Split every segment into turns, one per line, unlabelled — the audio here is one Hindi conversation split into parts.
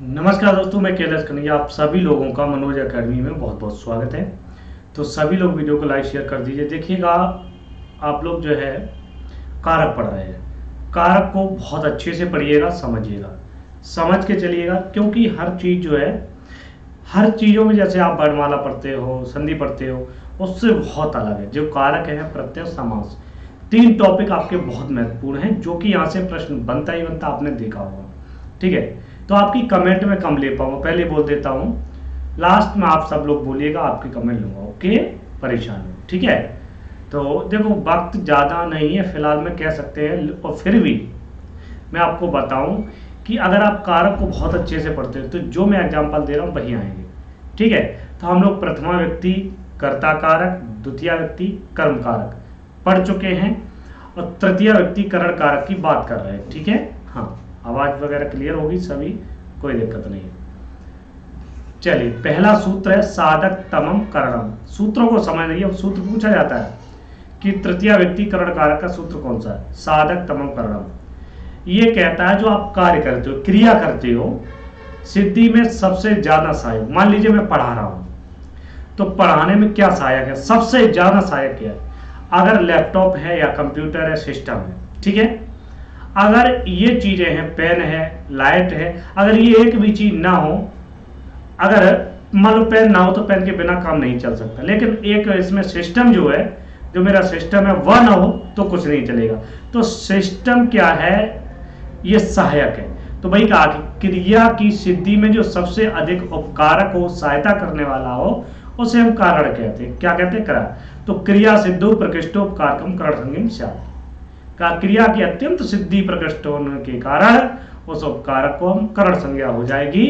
नमस्कार दोस्तों, मैं कैलाश कन्हैया आप सभी लोगों का मनोज एकेडमी में बहुत बहुत स्वागत है। तो सभी लोग वीडियो को लाइक शेयर कर दीजिए। देखिएगा, आप लोग जो है कारक पढ़ रहे हैं, कारक को बहुत अच्छे से पढ़िएगा, समझिएगा, समझ के चलिएगा, क्योंकि हर चीज़ जो है, हर चीज़ों में जैसे आप वर्णमाला पढ़ते हो, संधि पढ़ते हो, उससे बहुत अलग है। जो कारक है, प्रत्यय, समास, तीन टॉपिक आपके बहुत महत्वपूर्ण हैं, जो कि यहाँ से प्रश्न बनता ही बनता, आपने देखा होगा। ठीक है, तो आपकी कमेंट में कम ले पाऊंगा, पहले बोल देता हूँ, लास्ट में आप सब लोग बोलिएगा, आपकी कमेंट लूंगा। ओके, परेशान हो, ठीक है। तो देखो, वक्त ज़्यादा नहीं है फिलहाल, में कह सकते हैं, और फिर भी मैं आपको बताऊं कि अगर आप कारक को बहुत अच्छे से पढ़ते हो तो जो मैं एग्जांपल दे रहा हूँ वही आएंगे। ठीक है, तो हम लोग प्रथमा व्यक्ति कर्ता कारक, द्वितीय व्यक्ति कर्म कारक पढ़ चुके हैं, और तृतीय व्यक्ति करण कारक की बात कर रहे हैं। ठीक है, हाँ, आवाज वगैरह क्लियर होगी सभी, कोई दिक्कत नहीं है। चलिए, पहला सूत्र है साधक तमम करणम। सूत्रों को समझ लीजिए। अब सूत्र पूछा जाता है कि तृतीय व्यक्ति करण कारक का सूत्र कौन सा है। साधक तमम करणम ये कहता है जो आप कार्य करते हो, क्रिया करते हो, सिद्धि में सबसे ज्यादा सहायक। मान लीजिए मैं पढ़ा रहा हूं, तो पढ़ाने में क्या सहायक है, सबसे ज्यादा सहायक है, अगर लैपटॉप है या कंप्यूटर है, सिस्टम है। ठीक है, अगर ये चीजें हैं, पेन है, लाइट है, अगर ये एक भी चीज ना हो, अगर मान लो पेन ना हो तो पेन के बिना काम नहीं चल सकता, लेकिन एक इसमें सिस्टम जो है, जो मेरा सिस्टम है, वह ना हो तो कुछ नहीं चलेगा। तो सिस्टम क्या है, ये सहायक है। तो भाई कहा कि क्रिया की सिद्धि में जो सबसे अधिक उपकारक हो, सहायता करने वाला हो, उसे हम कारण कहते हैं। क्या कहते हैं? कारण। तो क्रिया सिद्धो प्रकृष्टोपकारकम करण संज्ञम स्यात्। का क्रिया की अत्यंत सिद्धि प्रकृष्ट होने के कारण उस उपकारक को हम करण संज्ञा हो जाएगी।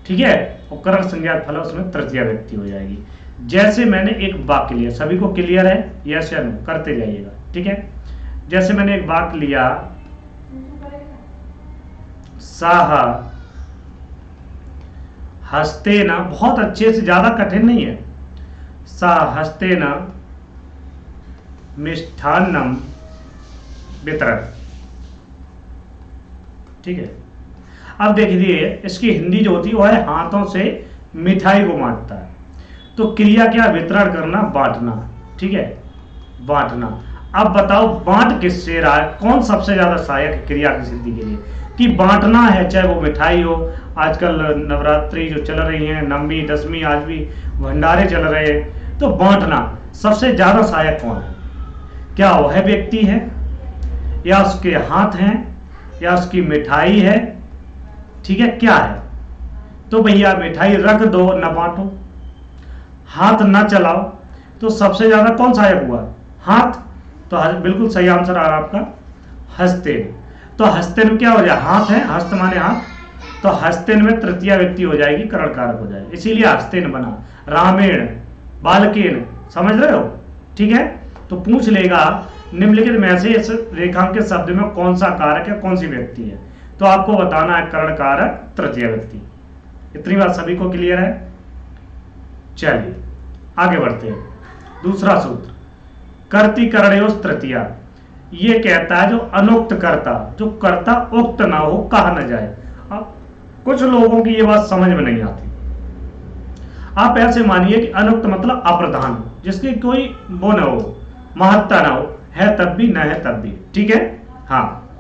ठीक है, और करण संज्ञा फल उसमें तृतीय व्यक्ति हो जाएगी। जैसे मैंने एक वाक्य लिया, सभी को क्लियर है? यस या नो करते जाइएगा। ठीक है, जैसे मैंने एक वाक्य लिया, साह हस्ते न, बहुत अच्छे से, ज्यादा कठिन नहीं है। सा हस्ते न मिष्ठान्नम वितरण। ठीक है, अब देखिए, इसकी हिंदी जो होती है वो है हाथों से मिठाई को बांटता है। तो क्रिया क्या? वितरण करना, बांटना। ठीक है, बांटना। अब बताओ, बांट किससे रहा है, कौन सबसे ज्यादा सहायक है क्रिया की सिद्धि के लिए? कि बांटना है, चाहे वो मिठाई हो, आजकल नवरात्रि जो चल रही है, नवमी दसवीं, आज भी भंडारे चल रहे हैं, तो बांटना सबसे ज्यादा सहायक कौन है? क्या वह व्यक्ति है, या उसके हाथ हैं, या उसकी मिठाई है? ठीक है, क्या है? तो भैया मिठाई रख दो, न बांटो, हाथ न चलाओ, तो सबसे ज्यादा कौन सहायक हुआ? हाथ। तो बिल्कुल सही आंसर आ रहा आपका, हस्तेन। तो हस्तेन में क्या हो जाए? हाथ है, हस्त माने हाथ, तो हस्तेन में तृतीय व्यक्ति हो जाएगी, करण कारक हो जाएगी, इसीलिए हस्तेन बना। रामेण, बालकेन, समझ रहे हो? ठीक है, तो पूछ लेगा निम्नलिखित में से इस रेखांकित शब्द में कौन सा कारक है, कौन सी व्यक्ति है, तो आपको बताना है करण कारक तृतीय व्यक्ति। इतनी बात सभी को क्लियर है? चलिए आगे बढ़ते हैं। दूसरा सूत्र, कर्ति करणयोस् तृतीया। ये कहता है जो अनुक्त कर्ता, जो कर्ता उक्त ना हो, कहा न जाए। अब कुछ लोगों की ये बात समझ में नहीं आती। आप ऐसे मानिए कि अनुक्त मतलब अप्रधान, जिसकी कोई वो न हो, महत्ता ना हो, है तब भी, न है तब भी। ठीक है, हाँ,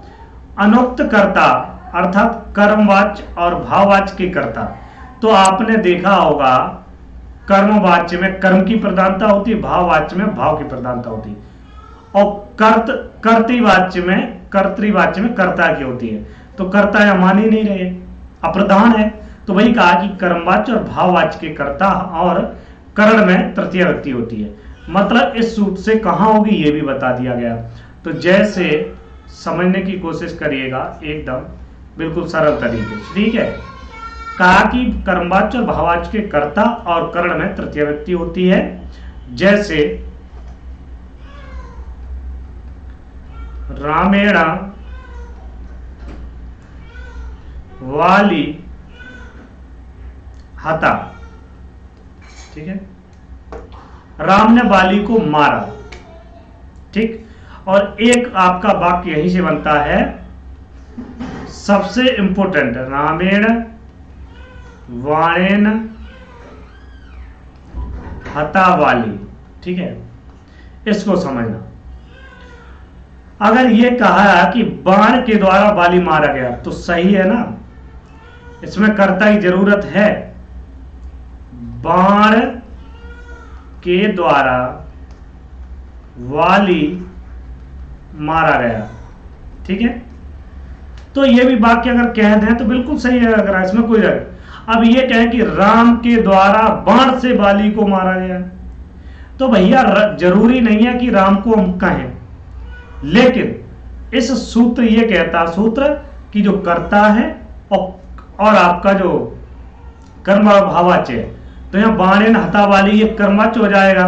अनुक्त कर्ता अर्थात कर्मवाच्य और भाववाच्य के कर्ता। तो आपने देखा होगा, कर्मवाच्य में कर्म की प्रधानता होती है, भाववाच्य में भाव की प्रधानता होती है, और कर्तृवाच्य में कर्ता की होती है। तो कर्ता या मान ही नहीं रहे, अप्रधान है। तो वही कहा कि कर्मवाच्य और भाववाच्य के कर्ता और करण में तृतीय व्यक्ति होती है। मतलब इस सूत्र से कहां होगी ये भी बता दिया गया। तो जैसे समझने की कोशिश करिएगा, एकदम बिल्कुल सरल तरीके से। ठीक है, कहा कि कर्मवाच्य और भाववाच्य के कर्ता और करण में तृतीय व्यक्ति होती है। जैसे रामेण वाली हता। ठीक है, राम ने बाली को मारा। ठीक, और एक आपका वाक्य यहीं से बनता है, सबसे इंपोर्टेंट, रामेण वाणेन हता वाली। ठीक है, इसको समझना। अगर ये कहा कि बाण के द्वारा वाली मारा गया तो सही है ना, इसमें कर्ता की जरूरत है। बाण के द्वारा वाली मारा गया, ठीक है। तो ये भी वाक्य अगर कह दें तो बिल्कुल सही है, अगर इसमें कोई अब ये कहें कि राम के द्वारा बाण से वाली को मारा गया, तो भैया जरूरी नहीं है कि राम को हम कहें, लेकिन इस सूत्र ये कहता सूत्र कि जो कर्ता है और आपका जो कर्म भावाच्य है, तो यहां बाणेन हता वाली ये कर्मवाच्य हो जाएगा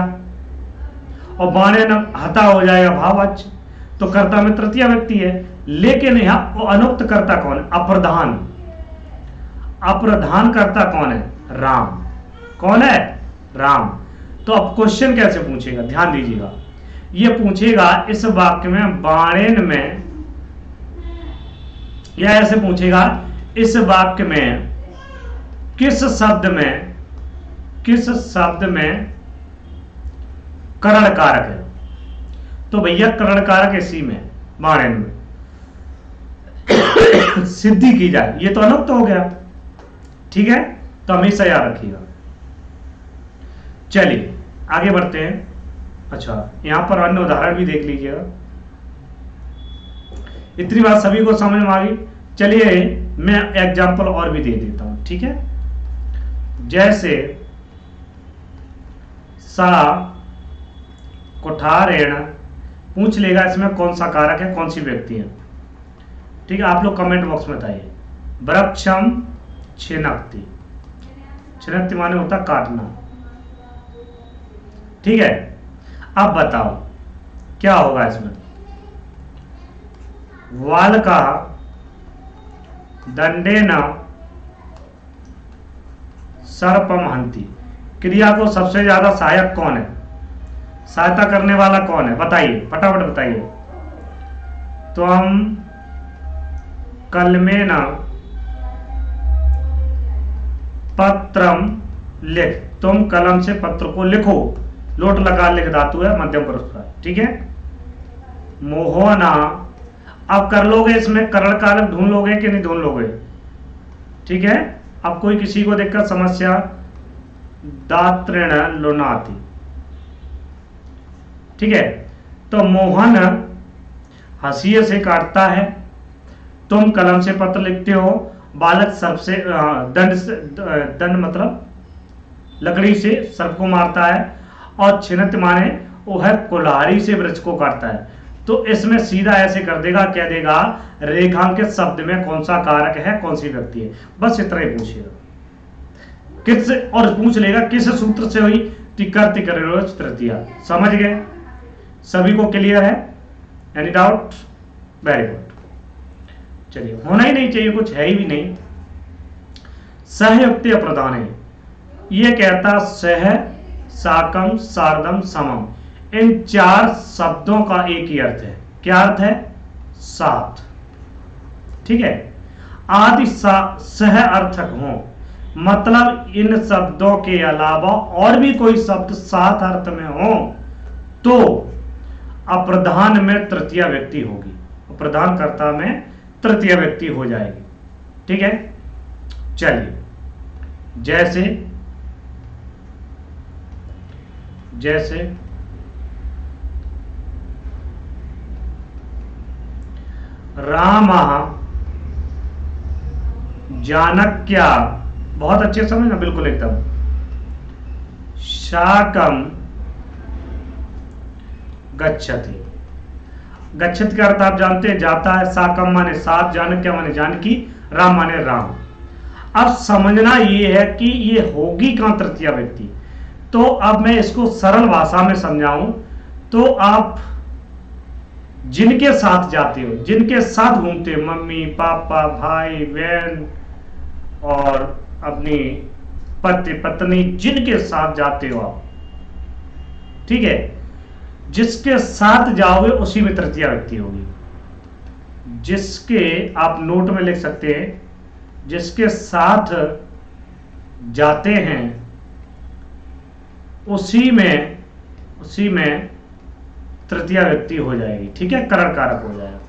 और बाणेन हता हो जाएगा भाववाच्य, तो कर्ता में तृतीय व्यक्ति है। लेकिन यहां अनुक्त कर्ता कौन है? अप्रधान। अप्रधान कर्ता कौन है? राम। कौन है? राम। तो अब क्वेश्चन कैसे पूछेगा, ध्यान दीजिएगा। ये पूछेगा इस वाक्य में बाणेन में, या ऐसे पूछेगा इस वाक्य में किस शब्द में करण कारक है? तो भैया करण कारक इसी में, बाणेन में सिद्धि की जाए, ये तो अनुक्त हो गया, ठीक है। तो हमेशा याद रखिएगा। चलिए आगे बढ़ते हैं। अच्छा, यहां पर अन्य उदाहरण भी देख लीजिएगा। इतनी बात सभी को समझ में आ गई। चलिए मैं एग्जांपल और भी दे देता हूं, ठीक है। जैसे सा कुठारेण, पूछ लेगा इसमें कौन सा कारक है, कौन सी व्यक्ति है, ठीक है। आप लोग कमेंट बॉक्स में बताइए। वृक्षम छिनक्ति, छिनक्ति माने होता काटना, ठीक है। अब बताओ क्या होगा इसमें? वाल का दंडेन सर्पम हंति, क्रिया को सबसे ज्यादा सहायक कौन है, सहायता करने वाला कौन है, बताइए, फटाफट बताइए। तो हम कलमेन पत्रम लिख, तुम कलम से पत्र को लिखो, लोट लगा लिख धातु है, मध्यम पुरुष का, ठीक है। मोहना, अब कर लोगे इसमें करण कारक ढूंढ लोगे कि नहीं ढूंढ लोगे, ठीक है। अब कोई किसी को देखकर समस्या, दात्रेण लुनाति, ठीक है। तो मोहन हंसिये से काटता है, तुम कलम से पत्र लिखते हो, बालक सर्प से दंड मतलब लकड़ी से सर्प को मारता है, और छिनत माने वह कुल्हाड़ी से वृक्ष को काटता है। तो इसमें सीधा ऐसे कर देगा, कह देगा रेखांकित शब्द में कौन सा कारक है, कौन सी व्यक्ति है, बस इतना ही पूछेगा। किस, और पूछ लेगा किस सूत्र से हुई, तिकर्ति करेरोच तृतीया। समझ गए? सभी को क्लियर है? Any doubt? Very good. चलिए, होना ही नहीं चाहिए, कुछ है ही भी नहीं। सहयुक्त प्रधान है, ये कहता सह साकम सार्धम समम, इन चार शब्दों का एक ही अर्थ है। क्या अर्थ है? साथ, ठीक है। आदि सह अर्थक हो, मतलब इन शब्दों के अलावा और भी कोई शब्द साथ अर्थ में हो तो अप्रधान में तृतीय व्यक्ति होगी, प्रधान कर्ता में तृतीय व्यक्ति हो जाएगी, ठीक है। चलिए, जैसे राम जानक्या, बहुत अच्छे समझना, बिल्कुल एकदम। शाकम गच्छति, गच्छति का अर्थ आप जानते हैं, जाता है। साकम माने साथ, जानक्या माने जानकी, राम माने राम। अब समझना ये है कि ये होगी कहां तृतीय व्यक्ति। तो अब मैं इसको सरल भाषा में समझाऊं तो आप जिनके साथ जाते हो, जिनके साथ घूमते हो, मम्मी पापा भाई बहन और अपनी पति पत्नी, जिनके साथ जाते हो आप, ठीक है, जिसके साथ जाओगे उसी में तृतीय व्यक्ति होगी। जिसके, आप नोट में लिख सकते हैं, जिसके साथ जाते हैं उसी में तृतीया व्यक्ति हो जाएगी। ठीक है, करण कारक हो जाएगा।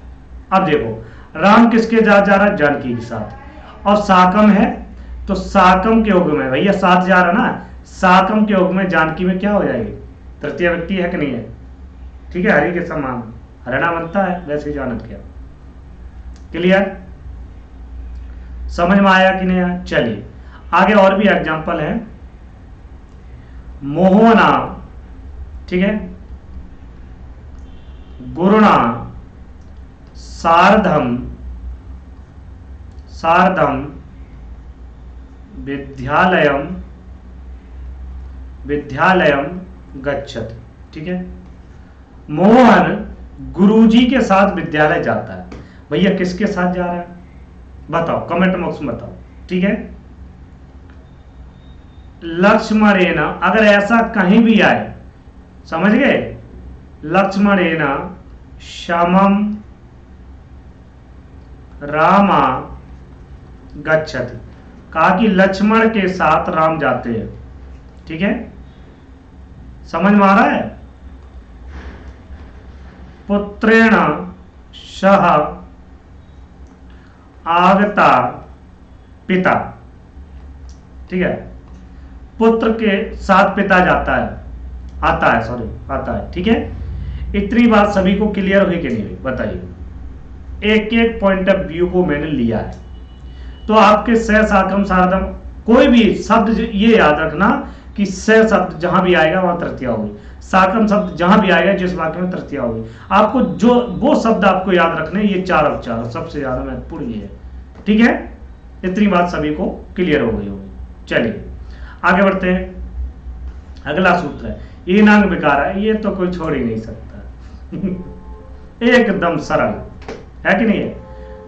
अब देखो राम किसके साथ जा रहा है? जानकी के साथ। और साकम है तो साकम के योग में, भैया साथ जा रहा ना, साकम के योग में जानकी में क्या हो जाएगी? तृतीय व्यक्ति है कि नहीं है? ठीक है, हरि के समान हरणा बनता है, वैसे जानत क्या। क्लियर? समझ में आया कि नहीं आया? चलिए आगे और भी एग्जांपल है। मोहना, ठीक है, गुरुणा सार्धम विद्यालयम गच्छत। ठीक है, मोहन गुरुजी के साथ विद्यालय जाता है। भैया किसके साथ जा रहा है? बताओ, कमेंट बॉक्स में बताओ। ठीक है, लक्ष्मणेन, अगर ऐसा कहीं भी आए, समझ गए, लक्ष्मणेन शमम रामा गच्छति, कहा कि लक्ष्मण के साथ राम जाते हैं। ठीक है, समझ में आ रहा है? पुत्रेण सह आगता पिता। ठीक है, पुत्र के साथ पिता आता है। ठीक है, इतनी बात सभी को क्लियर हुई कि नहीं हुई? बताइए। एक एक पॉइंट ऑफ व्यू को मैंने लिया है। तो आपके स साकम सार्धम कोई भी शब्द ये याद रखना कि स शब्द जहां भी आएगा वहां तृतीया होगी, साकम शब्द जहां भी आएगा जिस वाक्य में तृतीया होगी। आपको जो वो शब्द आपको याद रखने, ये चार उपचार सबसे ज्यादा महत्वपूर्ण ये है। ठीक है, इतनी बात सभी को क्लियर हो गई होगी। चलिए आगे बढ़ते हैं। अगला सूत्र है ईनांग विकार है, ये तो कोई छोड़ ही नहीं सकता एकदम सरल है कि नहीं है?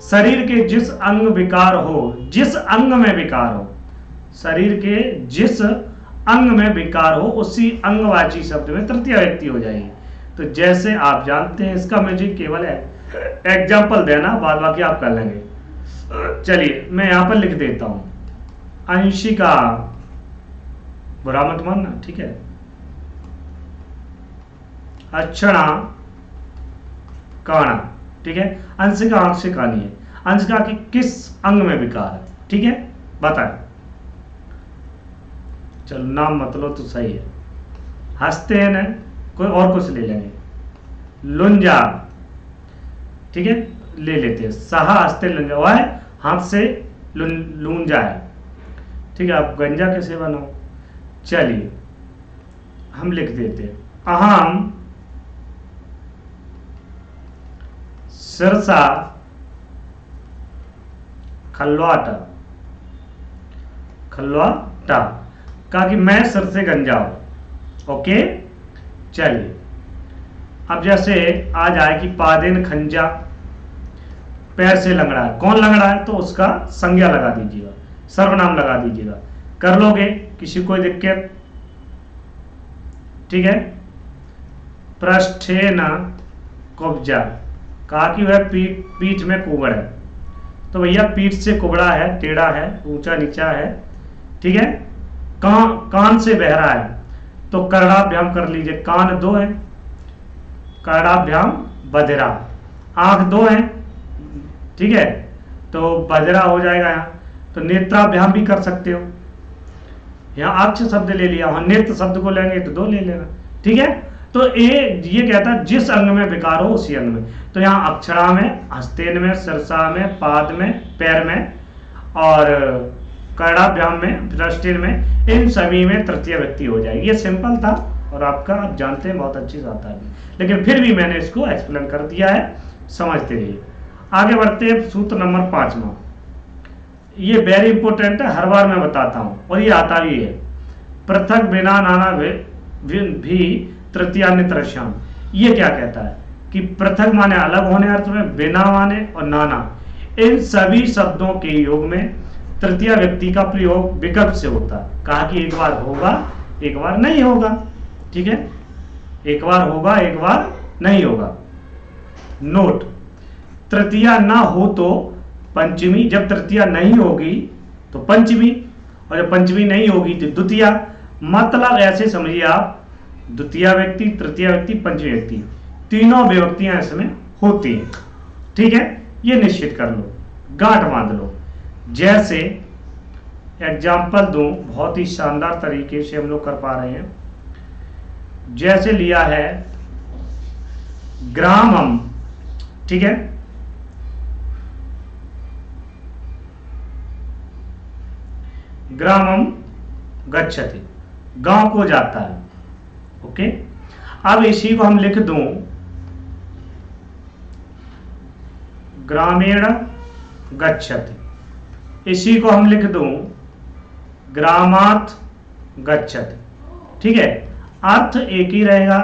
शरीर के जिस अंग विकार हो, जिस अंग में विकार हो, शरीर के जिस अंग में विकार हो उसी अंगवाची शब्द में तृतीय व्यक्ति हो जाएगी। तो जैसे आप जानते हैं, इसका मुझे केवल एग्जाम्पल देना, बाद बाकी आप कर लेंगे। चलिए मैं यहां पर लिख देता हूं, अंशिका, बुरा मत मानना, ठीक है, अक्षणा काणा। ठीक है, अंशिका आंख से कानी है, अंशिका की किस अंग में विकार है? ठीक है, बताएं। चलो नाम मतलब तो सही है। हस्तेन है, कोई और कुछ ले लेंगे, लुंजा। ठीक है, ले लेते हैं, सहा हस्ते लुंजा, वह है हाथ से लुंजा है। ठीक है, आप गंजा कैसे बनाओ? चलिए हम लिख देते हैं, अहम सिरसा खलवाटा, कहा कि मैं सिर से गंजा हूं। ओके, चलिए अब जैसे आ जाए कि पादेन खंजा, पैर से लंगड़ा है। कौन लंगड़ा है? तो उसका संज्ञा लगा दीजिएगा, सर्वनाम लगा दीजिएगा। कर लोगे, किसी कोई दिक्कत? ठीक है, पृष्ठे न कुब्जा, कहा कि वह पीठ में कुबड़ है। तो भैया पीठ से कुबड़ा है, टेढ़ा है, ऊंचा नीचा है। ठीक है, कान से बहरा है, तो कर्णाभ्याम कर लीजिए, कान दो है, कर्णाभ्याम बधिरा। आंख दो है, ठीक है, तो बधिरा हो जाएगा यहाँ। तो नेत्राभ्याम भी कर सकते हो, यहाँ अक्ष शब्द ले लिया, वहां नेत्र शब्द को लेंगे तो दो ले लेना। ठीक है, तो ये कहता है जिस अंग में विकार हो उसी अंग में। तो यहाँ अक्षरा में, हस्तेन में, सिरसा में, पाद में, पैर में और कर्णाभ्याम में, पृष्ठेन में, इन सभी में तृतीय व्यक्ति हो जाएगी। ये सिंपल था और आपका आप जानते हैं बहुत अच्छी बात है, लेकिन फिर भी मैंने इसको एक्सप्लेन कर दिया है, समझते रहिए। आगे बढ़ते हैं, सूत्र नंबर 5वां। ये वेरी इंपोर्टेंट है, हर बार मैं बताता हूं और ये आता भी है। पृथक बिना नाना भी तृतीयान्यत्रश्याम। ये क्या कहता है कि पृथक माने अलग होने अर्थ में, बिना माने और नाना, इन सभी शब्दों के योग में तृतीय व्यक्ति का प्रयोग विकल्प से होता है। कहा कि एक बार होगा एक बार नहीं होगा। ठीक है, एक बार होगा एक बार नहीं होगा। नोट, तृतीया ना हो तो पंचमी, जब तृतीया नहीं होगी तो पंचमी, और जब पंचमी नहीं होगी तो द्वितीया। मतलब ऐसे समझिए आप, द्वितीय व्यक्ति, तृतीय व्यक्ति, पंचमी व्यक्ति, तीनों विभक्तियां इसमें होती हैं। ठीक है, ये निश्चित कर लो, गांठ बांध लो। जैसे एग्जाम्पल दूं, बहुत ही शानदार तरीके से हम लोग कर पा रहे हैं। जैसे लिया है ग्रामम, ठीक है, ग्रामम गच्छति, गांव को जाता है। ओके, अब इसी को हम लिख दूं ग्रामीण गच्छति, इसी को हम लिख दूं ग्रामात् गच्छति। ठीक है, अर्थ एक ही रहेगा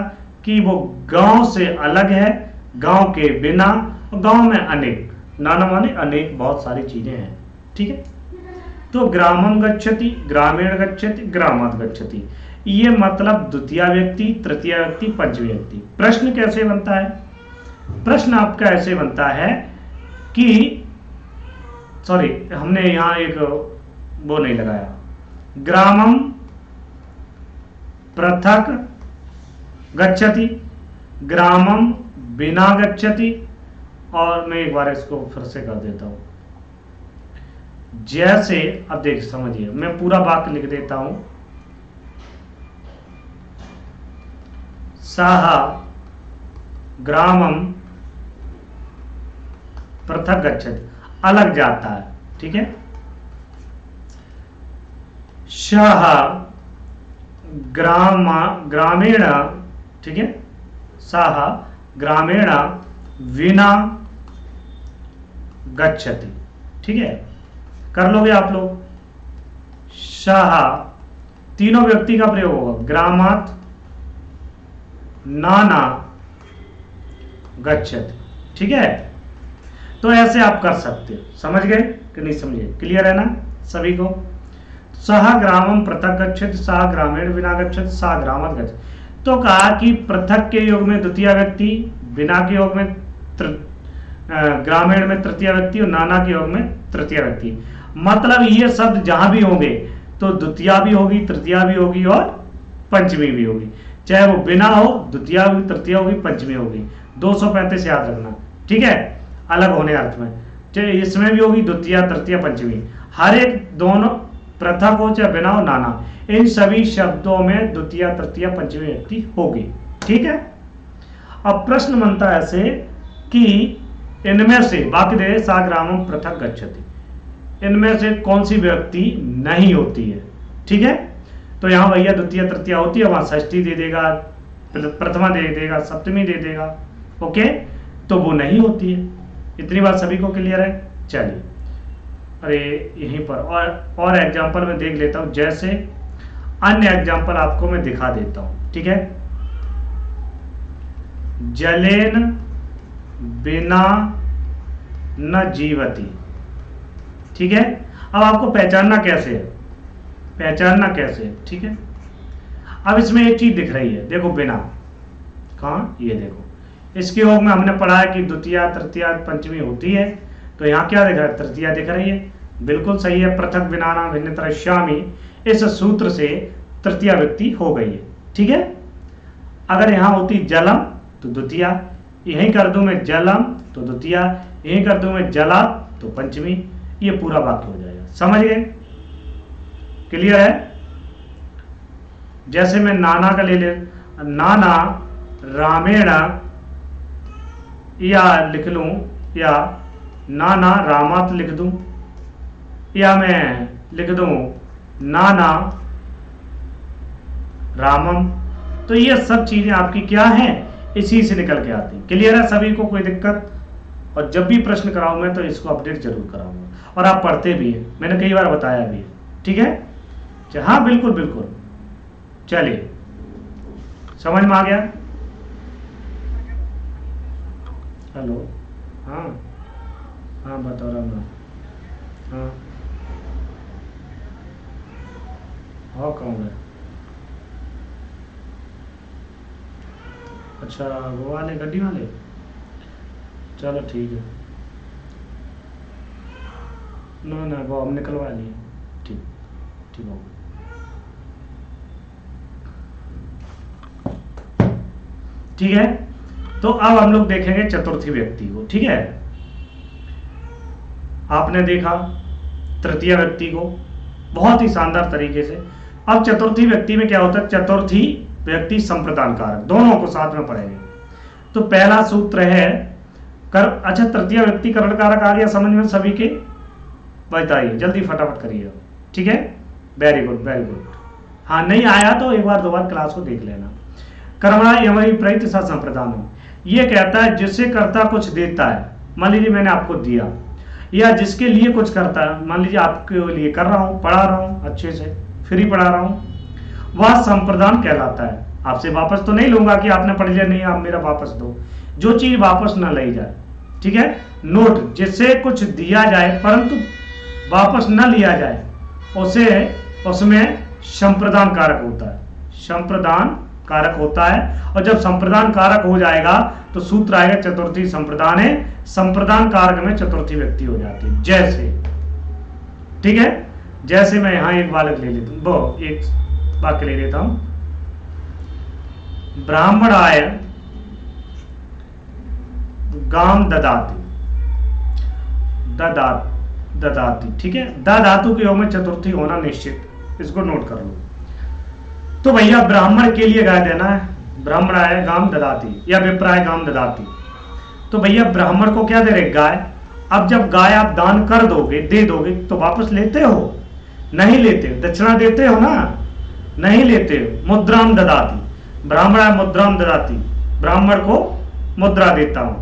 कि वो गांव से अलग है, गांव के बिना, गांव में अनेक, नाना माने अनेक बहुत सारी चीजें हैं। ठीक है, तो ग्रामम गच्छति, ग्रामीण गच्छति, ग्रामात् गच्छति, ये मतलब द्वितीय व्यक्ति, तृतीय व्यक्ति, पंचमी व्यक्ति। प्रश्न कैसे बनता है? प्रश्न आपका ऐसे बनता है कि सॉरी, हमने यहां एक वो नहीं लगाया, ग्रामम पृथक गच्छति, ग्रामम बिना गच्छति। और मैं एक बार इसको फिर से कर देता हूं। जैसे अब देख समझिए, मैं पूरा वाक्य लिख देता हूं। सह ग्रामम पृथक गच्छति, अलग जाता है। ठीक है, सह ग्रामीण, ठीक है, सह ग्रामीण विना गच्छति। ठीक है, कर लोगे आप लोग। सह, तीनों व्यक्ति का प्रयोग होगा, ग्रामात् नाना गच्छति। ठीक है, तो ऐसे आप कर सकते हो। समझ गए कि नहीं समझे? क्लियर है ना सभी को? सह ग्रामम पृथक गच्छति, सह ग्रामीण विना गच्छति, सह ग्रामात् गच्छति। तो कहा कि पृथक के योग में द्वितीय व्यक्ति, बिना के योग में ग्रामीण में तृतीय व्यक्ति और नाना के योग में तृतीय व्यक्ति। मतलब ये शब्द जहां भी होंगे तो द्वितीय भी होगी, तृतीय भी होगी और पंचमी भी होगी। चाहे वो बिना हो, द्वितीय होगी, तृतीय होगी, पंचमी होगी। 235 याद रखना। ठीक है, अलग होने अर्थ में, चाहे इसमें भी होगी द्वितीय, तृतीय, पंचमी। हर एक दोनों पृथक हो चाहे बिना हो, नाना, इन सभी शब्दों में द्वितीय, तृतीय, पंचमी व्यक्ति होगी। ठीक है, अब प्रश्न बनता है ऐसे कि इनमें से बाकी दे सा ग्रामम पृथक गच्छति, इनमें से कौन सी व्यक्ति नहीं होती है? ठीक है, तो यहां भैया द्वितीय, तृतीय होती है, वहां षष्ठी दे देगा, प्रथमा दे देगा, सप्तमी दे देगा। ओके, तो वो नहीं होती है। इतनी बात सभी को क्लियर है? चलिए, अरे यहीं पर और एग्जाम्पल में देख लेता हूं। जैसे अन्य एग्जाम्पल आपको मैं दिखा देता हूं। ठीक है, जलेन बिना न जीवती। ठीक है, अब आपको पहचानना कैसे है, पहचानना कैसे है? ठीक है, अब इसमें एक चीज दिख रही है, देखो बिना, कहाँ, ये देखो, इसके योग में हमने पढ़ा है कि द्वितीय, तृतीय, पंचमी होती है। तो यहाँ क्या दिख रहा है? तृतीया दिख रही है, बिल्कुल सही है। पृथक बिनाना भिन्नतरश्यामि, इस सूत्र से तृतीय व्यक्ति हो गई है। ठीक है, अगर यहाँ होती जलम तो द्वितीय, यहीं कर दूं मैं जलम तो द्वितीय, यहीं कर दूं मैं जला तो पंचमी। ये पूरा वाक्य हो जाएगा। समझ गए? क्लियर है? जैसे मैं नाना का ले नाना रामेण, या लिख लूं, या नाना रामात लिख दूं, या मैं लिख दूं नाना रामम। तो ये सब चीजें आपकी क्या हैं? इसी से निकल के आती। क्लियर है सभी को? कोई दिक्कत? और जब भी प्रश्न कराऊं मैं तो इसको अपडेट जरूर कराऊंगा, और आप पढ़ते भी हैं, मैंने कई बार बताया भी है। ठीक है, हाँ बिल्कुल बिल्कुल। चलिए, समझ में आ गया? हेलो, हाँ हाँ बता रहा हूँ। हाँ हाँ, कौन है? अच्छा, वो वाले गड्डी वाले, चलो ठीक है। ना ना, वो हम निकलवा लिए। ठीक ठीक हो। ठीक है, तो अब हम लोग देखेंगे चतुर्थी व्यक्ति को। ठीक है, आपने देखा तृतीय व्यक्ति को बहुत ही शानदार तरीके से। अब चतुर्थी व्यक्ति में क्या होता है, चतुर्थी व्यक्ति संप्रदान कारक, दोनों को साथ में पढ़ेंगे। तो पहला सूत्र है कर, अच्छा तृतीय व्यक्ति करण कारक आ गया समझ में सभी के, बताइए जल्दी फटाफट करिए। ठीक है, वेरी गुड वेरी गुड। हाँ नहीं आया तो एक बार दो बार क्लास को देख लेना। कर्मणा यमहि प्रयुक्त स संप्रदानम, ये कहता है जिससे कर्ता कुछ देता है, मान लीजिए मैंने आपको दिया, या जिसके लिए कुछ करता है, मान लीजिए आपके लिए कर रहा हूं, पढ़ा रहा हूं, अच्छे से फ्री पढ़ा रहा हूं, वह संप्रदान कहलाता है। आपसे वापस तो नहीं लूंगा कि आपने पढ़ लिया, नहीं आप मेरा वापस दो, जो चीज वापस ना ली जाए। ठीक है, नोट, जिससे कुछ दिया जाए परंतु वापस न लिया जाए उसे, उसमें संप्रदान कारक होता है, संप्रदान कारक होता है। और जब संप्रदान कारक हो जाएगा तो सूत्र आएगा चतुर्थी संप्रदान है, संप्रदान कारक में चतुर्थी व्यक्ति हो जाती है। जैसे, ठीक है, जैसे मैं यहां एक बालक ले लेता हूं, वो एक वाक्य ले लेता हूं, ब्राह्मणाय गाम ददाति, ददाति। ठीक है, द धातु के योग में चतुर्थी होना निश्चित, इसको नोट कर लो। तो भैया ब्राह्मण के लिए गाय देना है, ब्राह्मणाय गाम ददाति या विप्राय गाम ददाति। तो भैया ब्राह्मण को क्या दे रहे, गाय। अब जब गाय आप दान कर दोगे, दे दोगे, तो वापस लेते हो, नहीं लेते, दक्षिणा देते हो ना, नहीं लेते हो। मुद्राम ददाति, ब्राह्मणाय मुद्राम ददाति, ब्राह्मण को मुद्रा देता हूं,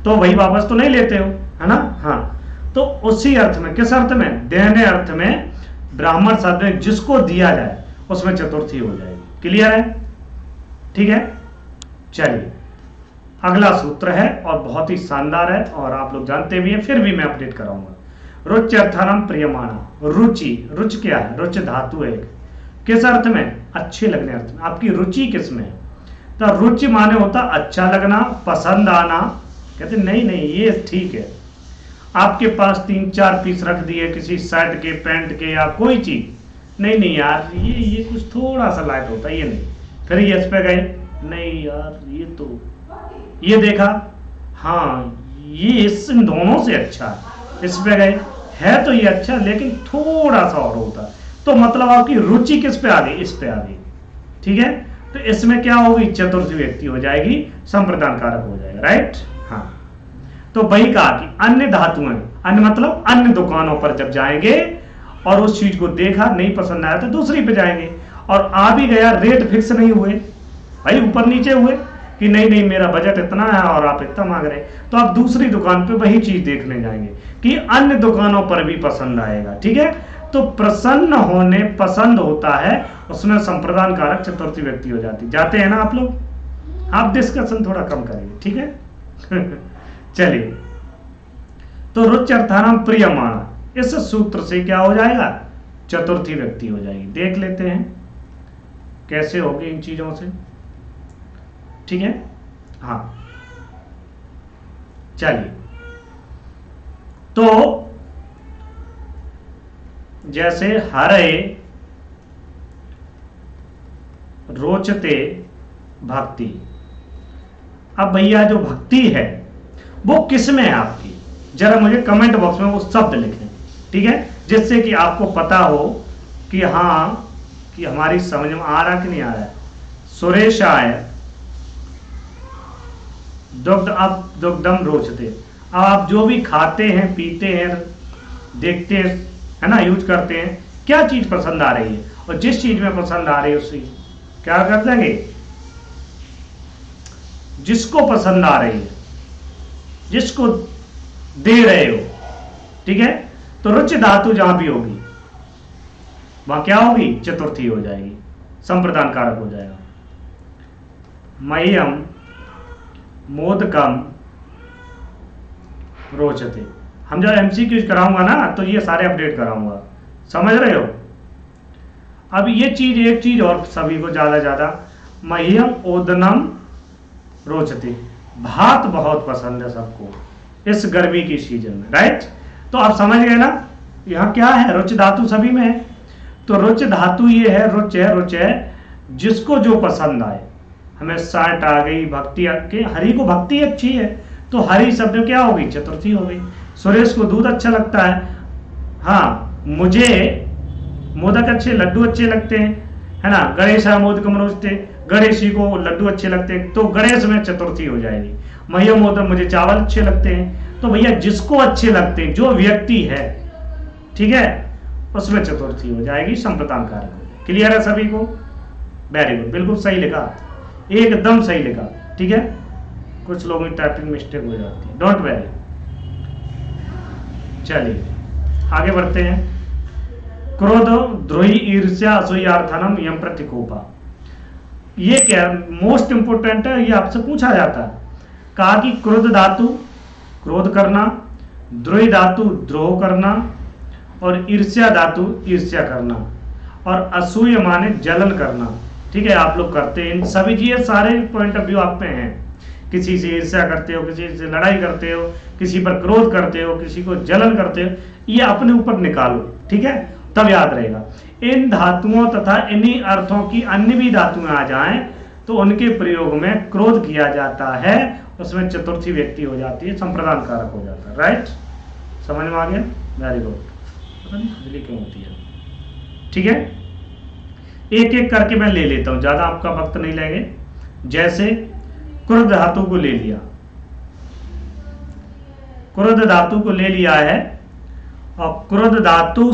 तो वही वापस तो नहीं लेते हो, है ना। हाँ, तो उसी अर्थ में, किस अर्थ में, देने अर्थ में, ब्राह्मण शब्द में जिसको दिया जाए उसमें चतुर्थी हो जाएगी। क्लियर है, ठीक है। चलिए अगला सूत्र है और बहुत ही शानदार है और आप लोग जानते भी हैं, फिर भी मैं अपडेट कराऊंगा। रुच्यर्थनम प्रियमाणा, रुचि, रुच क्या है, रुच धातु है, किस अर्थ में, अच्छे लगने अर्थ में। आपकी रुचि किस में है, तो रुचि माने होता अच्छा लगना, पसंद आना। कहते नहीं नहीं ये ठीक है, आपके पास 3-4 पीस रख दिए किसी शर्ट के, पैंट के या कोई चीज, नहीं नहीं यार ये कुछ थोड़ा सा लाइट होता है, ये नहीं, फिर ये इस पे गए, नहीं यार ये तो, ये देखा, हाँ ये इन दोनों से अच्छा है, इस पे गए, है तो ये अच्छा लेकिन थोड़ा सा और होता, तो मतलब आपकी रुचि किस पे आ गई, इस पे आ गई। ठीक है, तो इसमें क्या होगी, चतुर्थी व्यक्ति हो जाएगी, संप्रदान कारक हो जाएगा। राइट, हाँ। तो वही कहा कि अन्य धातुएं, अन्य मतलब अन्य दुकानों पर जब जाएंगे और उस चीज को देखा, नहीं पसंद आया तो दूसरी पे जाएंगे, और आ भी गया, रेट फिक्स नहीं हुए भाई, ऊपर नीचे हुए कि नहीं नहीं मेरा बजट इतना है और आप इतना मांग रहे, तो आप दूसरी दुकान पे वही चीज देखने जाएंगे कि अन्य दुकानों पर भी पसंद आएगा। ठीक है, तो प्रसन्न होने, पसंद होता है, उसमें संप्रदान कारक चतुर्थी व्यक्ति हो जाती। जाते हैं ना आप लोग, आप डिस्कशन थोड़ा कम करिए। ठीक है चलिए, तो रुच्यर्थानाम प्रियमाणा, इस सूत्र से क्या हो जाएगा, चतुर्थी व्यक्ति हो जाएगी। देख लेते हैं कैसे होगी इन चीजों से। ठीक है, हाँ चलिए, तो जैसे हरे रोचते भक्ति, अब भैया जो भक्ति है वो किस में है आपकी, जरा मुझे कमेंट बॉक्स में वो शब्द लिखें। ठीक है, जिससे कि आपको पता हो कि हाँ कि हमारी समझ में आ रहा कि नहीं आ रहा है। सुरेशाय दुग्ध, अब दुग्धम रोचते, अब आप जो भी खाते हैं, पीते हैं, देखते हैं, है ना, यूज करते हैं, क्या चीज पसंद आ रही है, और जिस चीज में पसंद आ रही है उसी क्या कर देंगे, जिसको पसंद आ रही है, जिसको दे रहे हो। ठीक है, तो रुचि धातु जहां भी होगी वहां क्या होगी, चतुर्थी हो जाएगी, संप्रदान कारक हो जाएगा। मह्यम मोदकम रोचते, हम जब एमसीक्यू कराऊंगा ना तो ये सारे अपडेट कराऊंगा, समझ रहे हो। अब ये चीज, एक चीज और सभी को ज्यादा मह्यम ओदनम रोचते, भात बहुत पसंद है सबको इस गर्मी की सीजन में। राइट, तो आप समझ गए ना, यहां क्या है, रुचि धातु सभी में है। तो रुच धातु ये है, रुच है जिसको जो पसंद आए। हमें साठ आ गई, भक्ति के हरि को भक्ति अच्छी है तो हरि शब्द क्या हो गई, चतुर्थी हो गई। सुरेश को दूध अच्छा लगता है, हाँ मुझे मोदक अच्छे, लड्डू अच्छे लगते हैं, है ना। गणेश मोदक मनोजते, गणेश जी को लड्डू अच्छे लगते हैं तो गणेश में चतुर्थी हो जाएगी। मह्य मोदक, मुझे चावल अच्छे लगते हैं। तो भैया जिसको अच्छे लगते हैं, जो व्यक्ति है, ठीक है, उसमें चतुर्थी हो जाएगी संप्रदान कारक। क्लियर है सभी को? वेरी गुड, बिल्कुल सही लिखा, एकदम सही लिखा, ठीक है। कुछ लोगों की टाइपिंग मिस्टेक हो जाती है, डोंट वेरी। चलिए आगे बढ़ते हैं। क्रोध, द्रोही, ईर्ष्या, असूयार्थनम, यम प्रतिकोपा। ये क्या मोस्ट इंपोर्टेंट है, ये आपसे पूछा जाता है। कहा कि क्रोध धातु क्रोध करना, द्रोही धातु द्रोह करना, और ईर्ष्या धातु ईर्ष्या करना, और असूय माने जलन करना। ठीक है, आप लोग करते हैं इन सभी चीजें, सारे पॉइंट ऑफ व्यू आप पे हैं। किसी से ईर्ष्या करते हो, किसी से लड़ाई करते हो, किसी पर क्रोध करते हो, किसी को जलन करते हो, ये अपने ऊपर निकालो, ठीक है, तब याद रहेगा। इन धातुओं तथा इन्हीं अर्थों की अन्य भी धातुएं आ जाएं तो उनके प्रयोग में क्रोध किया जाता है, उसमें चतुर्थी व्यक्ति हो जाती है, संप्रदान कारक हो जाता है। राइट, समझ में आ गया? Very good. पता नहीं खुजली क्यों होती है, ठीक है। एक एक करके मैं ले लेता हूं, ज्यादा आपका वक्त नहीं लेंगे। जैसे क्रोध धातु को ले लिया, क्रोध धातु को ले लिया है, और क्रोध धातु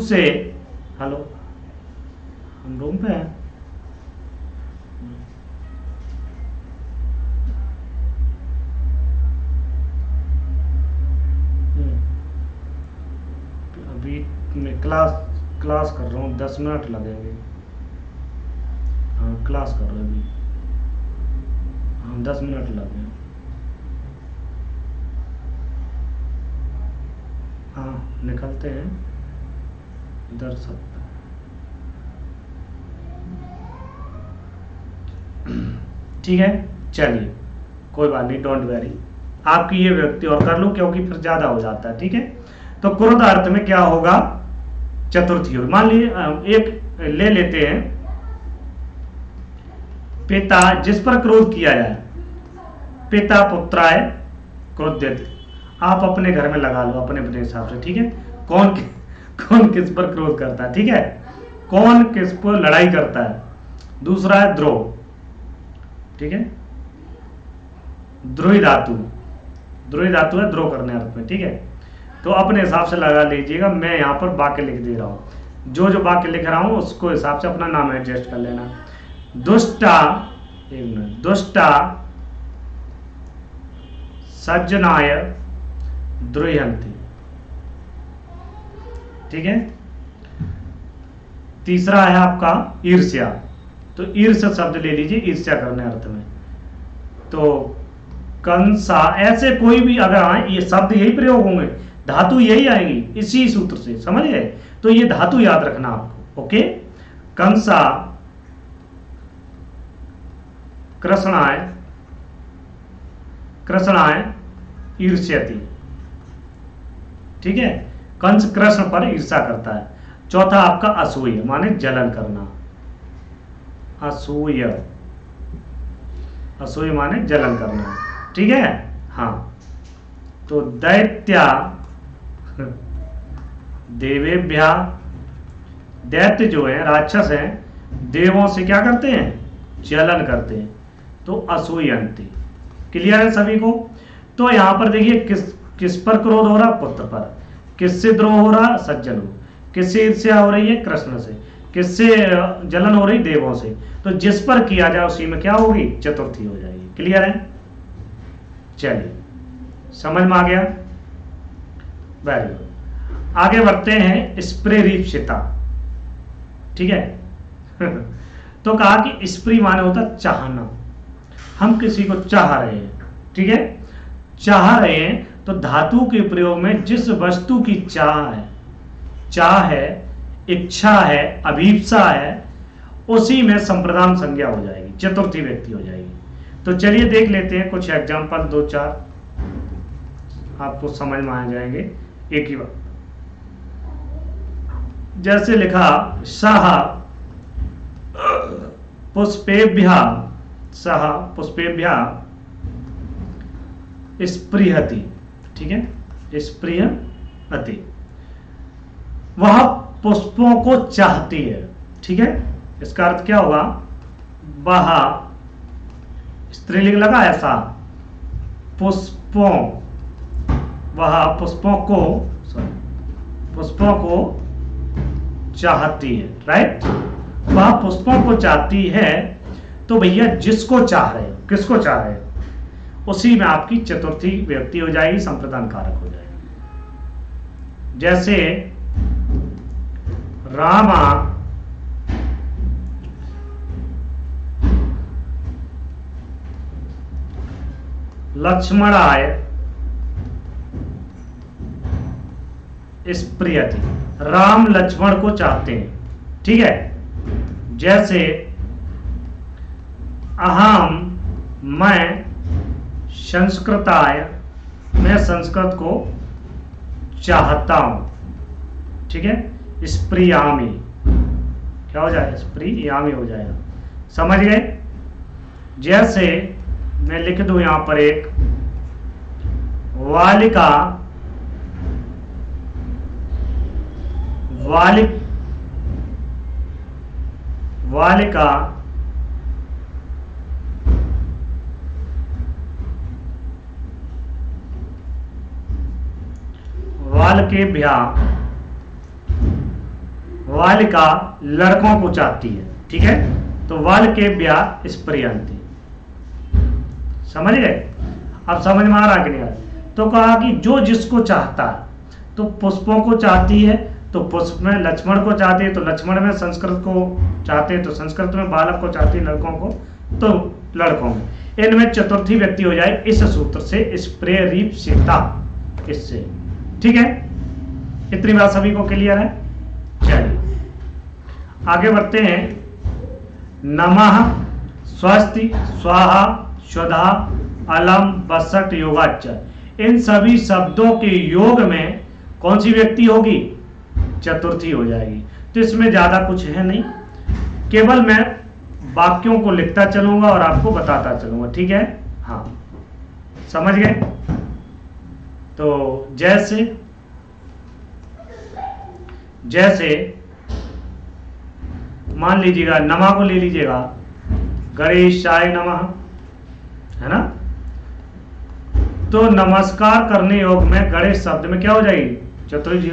से हेलो, हम रूम पे हैं, अभी मैं क्लास कर रहा हूँ, 10 मिनट लगेंगे। हाँ क्लास कर रहे अभी, हाँ 10 मिनट लगे। हाँ निकलते हैं इधर सब। ठीक है, चलिए कोई बात नहीं, डोंट वेरी। आपकी ये व्यक्ति और कर लो क्योंकि फिर ज्यादा हो जाता है, ठीक है। तो क्रोध अर्थ में क्या होगा, चतुर्थी होगी। मान लीजिए एक ले लेते हैं, पिता जिस पर क्रोध किया जाए, पिता पुत्राय क्रोध्यते। आप अपने घर में लगा लो अपने अपने हिसाब से, ठीक है। कौन किस पर क्रोध करता है, ठीक है, कौन किस पर लड़ाई करता है। दूसरा है द्रोह, ठीक है, द्रोही धातु है द्रोह करने अर्थ में, ठीक है। तो अपने हिसाब से लगा लीजिएगा, मैं यहां पर वाक्य लिख दे रहा हूं, जो वाक्य लिख रहा हूं उसको हिसाब से अपना नाम एडजस्ट कर लेना। दुष्टा, एक मिनट, दुष्टा सज्जनाय द्रोहंती, ठीक है। तीसरा है आपका ईर्ष्या, तो ईर्ष्या शब्द ले लीजिए ईर्ष्या करने अर्थ में। तो कंसा, ऐसे कोई भी अगर आए, ये शब्द यही प्रयोग होंगे, धातु यही आएंगी इसी सूत्र से, समझ गए। तो ये धातु याद रखना आपको, ओके। कंसा कृष्णाय ईर्ष्यति, ठीक है। कंस कृष्ण पर ईर्ष्या करता है। चौथा आपका असूय माने जलन करना, असूय माने जलन करना, ठीक है। हाँ, तो दैत्या देवेभ्या, दैत्य जो है राक्षस हैं, देवों से क्या करते हैं, जलन करते हैं, तो असूयंती। क्लियर है सभी को? तो यहां पर देखिए किस पर क्रोध हो रहा, पुत्र पर। किससे द्रोह हो रहा, सज्जन हो। किससे ईर्ष्या हो रही है, कृष्ण से। किससे जलन हो रही, देवों से। तो जिस पर किया जाए उसी में क्या होगी, चतुर्थी हो जाएगी। क्लियर है? चलिए समझ में आ गया, वेरी गुड। आगे बढ़ते हैं स्प्रेरीप्सिता, ठीक है। तो कहा कि स्प्री माने होता चाहना, हम किसी को चाह रहे हैं, ठीक है, चाह रहे हैं। तो धातु के प्रयोग में जिस वस्तु की चाह है, इच्छा है, अभीप्सा है, उसी में संप्रदान संज्ञा हो जाएगी, चतुर्थी व्यक्ति हो जाएगी। तो चलिए देख लेते हैं कुछ एग्जाम्पल, 2-4 आपको समझ में आ जाएंगे एक ही बात। जैसे लिखा सह पुष्पेभ्यः, सह पुष्पेभ्यः स्पृहति, ठीक है, स्पृहति, वह पुष्पों को चाहती है, ठीक है। इसका अर्थ क्या होगा, वह स्त्रीलिंग लगा ऐसा, पुष्पों, वह पुष्पों को चाहती है, राइट। वह पुष्पों को चाहती है, तो भैया जिसको चाह रहे हो, किसको चाह रहे हो, उसी में आपकी चतुर्थी व्यक्ति हो जाएगी, संप्रदान कारक हो जाएगी। जैसे रामा लक्ष्मणाय स्प्रियति, राम लक्ष्मण को चाहते हैं, ठीक है। जैसे अहम, मैं संस्कृताय, मैं संस्कृत को चाहता हूं, ठीक है। स्प्रियामि, क्या हो जाएगा, स्प्रियामि हो जाएगा, समझ गए। जैसे मैं लिख दूं यहां पर एक, वालिका, वालिका वाल्केभ्यः, वालिका लड़कों को चाहती है, ठीक है। तो वाल्केभ्यः स्पृहन्ति, समझ गए। अब समझ में आ रहा कि नहीं आ रहा। तो कहा कि जो जिसको चाहता है, तो पुष्पों को चाहती है, तो पुष्प में लक्ष्मण को चाहती है, तो लक्ष्मण में संस्कृत को चाहते हैं, तो संस्कृत में बालक को चाहती है, लड़कों को तो लड़कों में। इनमें चतुर्थी व्यक्ति हो जाए इस सूत्र से, स्प्रेरिप्सिता, इससे, ठीक है। इतनी बात सभी को क्लियर है। चलिए आगे बढ़ते हैं। नमः, स्वस्ति, स्वाहा, स्वधा, अलम, बसट, योगाच, इन सभी शब्दों के योग में कौन सी व्यक्ति होगी, चतुर्थी हो जाएगी। तो इसमें ज्यादा कुछ है नहीं, केवल मैं वाक्यों को लिखता चलूंगा और आपको बताता चलूंगा, ठीक है। हाँ, समझ गए। तो जैसे मान लीजिएगा, नमा को ले लीजिएगा, गणेशाय नमः, है ना। तो नमस्कार करने योग में गणेश शब्द में क्या हो जाएगी, चतुर्थी।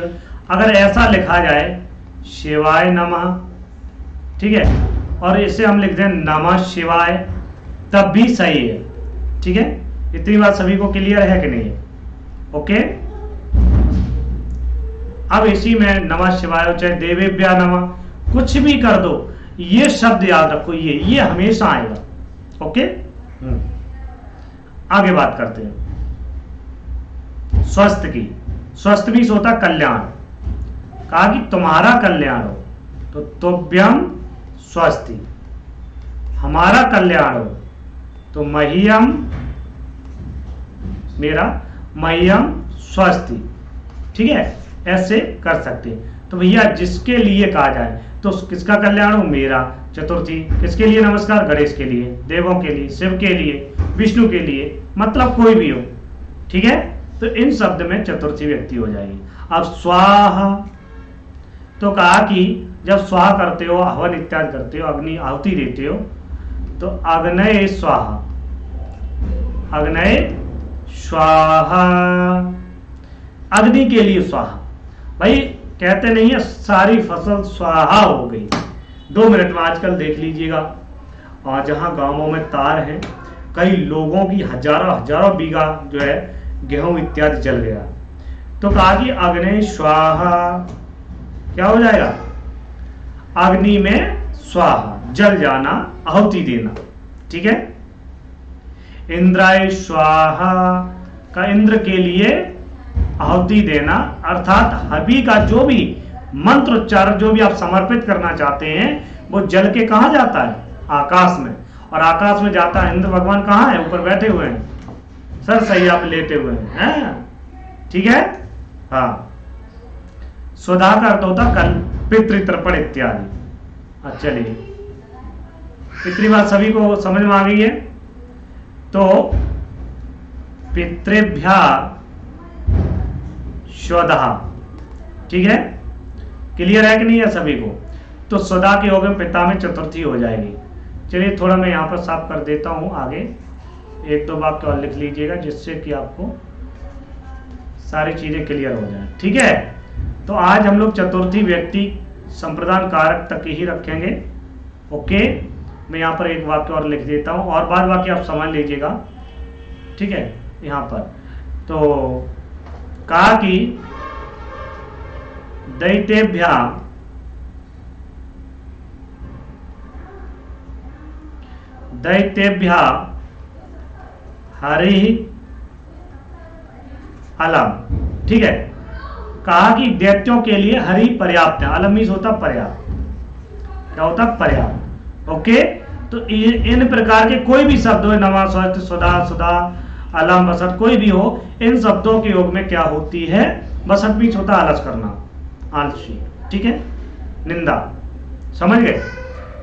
अगर ऐसा लिखा जाए शिवाय नमः, ठीक है, और इसे हम लिख दें नमः शिवाय, तब भी सही है, ठीक है। इतनी बात सभी को क्लियर है कि नहीं है, ओके। अब इसी में नमः शिवाय, चाहे देवेभ्या नमः, कुछ भी कर दो, ये शब्द याद रखो, ये हमेशा आएगा, ओके। आगे बात करते हैं स्वस्थ की। स्वस्थ भी होता कल्याण, कहा कि तुम्हारा कल्याण हो, तो तुभ्यम स्वस्ति, हमारा कल्याण हो, तो मह्यम, मेरा, मह्यम स्वस्ति, ठीक है। ऐसे कर सकते हैं। तो भैया जिसके लिए कहा जाए, तो किसका कल्याण हो, मेरा, चतुर्थी। किसके लिए नमस्कार, गणेश के लिए, देवों के लिए, शिव के लिए, विष्णु के लिए, मतलब कोई भी हो, ठीक है। तो इन शब्द में चतुर्थी व्यक्ति हो जाएगी। अब स्वाहा, तो कहा कि जब स्वाहा करते हो, हवन इत्यादि करते हो, अग्नि आहुति देते हो, तो अग्नये स्वाहा, अग्नये स्वाहा, अग्नि के लिए स्वाहा। भाई कहते नहीं है सारी फसल स्वाहा हो गई। 2 मिनट में आजकल देख लीजिएगा, और जहां गांवों में तार है, कई लोगों की हजारों बीघा जो है गेहूं इत्यादि जल गया। तो कहा कि अग्नि स्वाहा, क्या हो जाएगा, अग्नि में स्वाहा, जल जाना, आहुति देना, ठीक है। इंद्राय स्वाहा, का इंद्र के लिए आहुति देना, अर्थात हवि का जो भी मंत्र उच्चारण जो भी आप समर्पित करना चाहते हैं, वो जल के कहां जाता है, आकाश में। और आकाश में जाता है, इंद्र भगवान कहां है, ऊपर बैठे हुए हैं, सर सही आप लेटे हुए हैं, ठीक है। हाँ, स्वधा का अर्थ होता कल, पितृतर्पण इत्यादि। चलिए, इतनी बात सभी को समझ में आ गई है। तो पितृभ्यः स्वधा, ठीक है, क्लियर है कि नहीं है सभी को? तो स्वधा के योग में पिता में चतुर्थी हो जाएगी। चलिए थोड़ा मैं यहाँ पर साफ कर देता हूँ, आगे एक दो वाक्य और लिख लीजिएगा जिससे कि आपको सारी चीजें क्लियर हो जाए, ठीक है। तो आज हम लोग चतुर्थी व्यक्ति संप्रदान कारक तक ही रखेंगे। ओके, मैं यहाँ पर एक वाक्य और लिख देता हूँ और बाद वाक्य आप समझ लीजिएगा, ठीक है। यहाँ पर तो कहा कि दैतेभ्याम हरि अलम, ठीक है। कहा कि दैत्यों के लिए हरि पर्याप्त है। अलम मीन्स होता पर्याप्त, क्या होता पर्याप्त। ओके, तो इन प्रकार के कोई भी शब्द हो, नमा, स्वस्थ, सुधा, सुधा, अलम, बसत, कोई भी हो, इन शब्दों के योग में क्या होती है? बसत मीन्स होता आलस करना, आलसी, ठीक है, निंदा, समझ गए?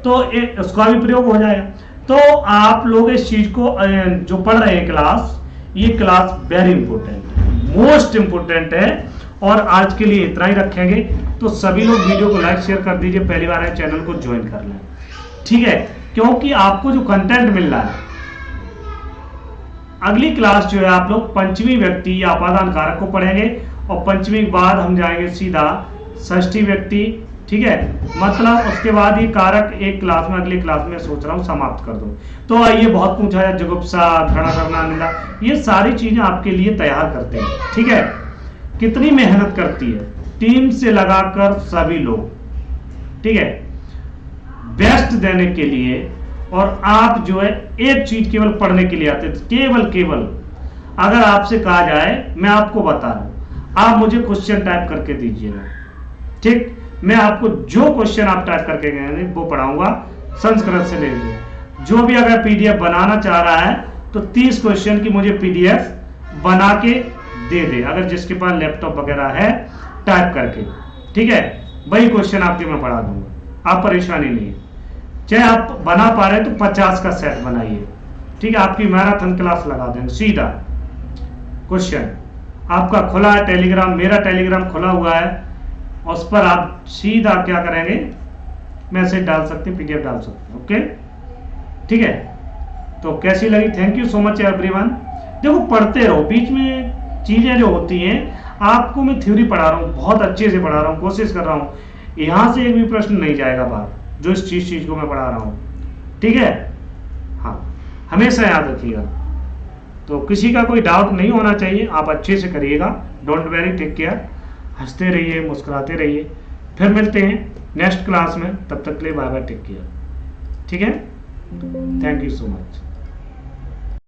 तो उसका भी प्रयोग हो जाएगा। तो आप लोग इस चीज को जो पढ़ रहे हैं क्लास, ये क्लास वेरी इंपॉर्टेंट है, मोस्ट इंपॉर्टेंट है, और आज के लिए इतना ही रखेंगे। तो सभी लोग वीडियो को लाइक शेयर कर दीजिए, पहली बार है चैनल को ज्वाइन कर लें, ठीक है, क्योंकि आपको जो कंटेंट मिल रहा है, अगली क्लास जो है आप लोग पंचमी व्यक्ति या अपादान कारक को पढ़ेंगे, और पंचमी के बाद हम जाएंगे सीधा षष्ठी व्यक्ति, ठीक है। मतलब उसके बाद ये कारक एक क्लास में, अगली क्लास में सोच रहा हूँ समाप्त कर दूं। तो ये बहुत पूछा है, जुगुप्सा, खड़ा करना, निंदा, ये सारी चीजें आपके लिए तैयार करते हैं, ठीक है। कितनी मेहनत करती है टीम से लगाकर सभी लोग, ठीक है, बेस्ट देने के लिए। और आप जो है एक चीज केवल पढ़ने के लिए आते थे, केवल अगर आपसे कहा जाए, मैं आपको बता रहा हूं, आप मुझे क्वेश्चन टाइप करके दीजिएगा, ठीक, मैं आपको जो क्वेश्चन आप टाइप करके गए वो पढ़ाऊंगा, संस्कृत से ले लीजिए। जो भी अगर पीडीएफ बनाना चाह रहा है तो 30 क्वेश्चन की मुझे पीडीएफ बना के दे दे, अगर जिसके पास लैपटॉप वगैरह है, टाइप करके, ठीक है, वही क्वेश्चन आपके मैं पढ़ा दूंगा, आप परेशानी नहीं है। चाहे आप बना पा रहे तो 50 का सेट बनाइए, ठीक है, आपकी मैराथन क्लास लगा देंगे। सीधा क्वेश्चन आपका खुला है टेलीग्राम, मेरा टेलीग्राम खुला हुआ है, उस पर आप सीधा क्या करेंगे, मैसेज डाल सकते हैं, पीडीएफ डाल सकते हैं, ओके, ठीक है। तो कैसी लगी? Thank you so much everyone. देखो पढ़ते रहो, बीच में चीजें जो होती हैं, आपको मैं थ्योरी पढ़ा रहा हूँ, बहुत अच्छे से पढ़ा रहा हूँ, कोशिश कर रहा हूँ, यहां से एक भी प्रश्न नहीं जाएगा बाहर, जो इस चीज को मैं पढ़ा रहा हूँ, ठीक है। हाँ, हमेशा याद रखिएगा। तो किसी का कोई डाउट नहीं होना चाहिए, आप अच्छे से करिएगा, डोंट वेरी, टेक केयर, हंसते रहिए, मुस्कुराते रहिए। फिर मिलते हैं नेक्स्ट क्लास में, तब तक के लिए बाय बाय, टेक केयर, ठीक है, थैंक यू सो मच।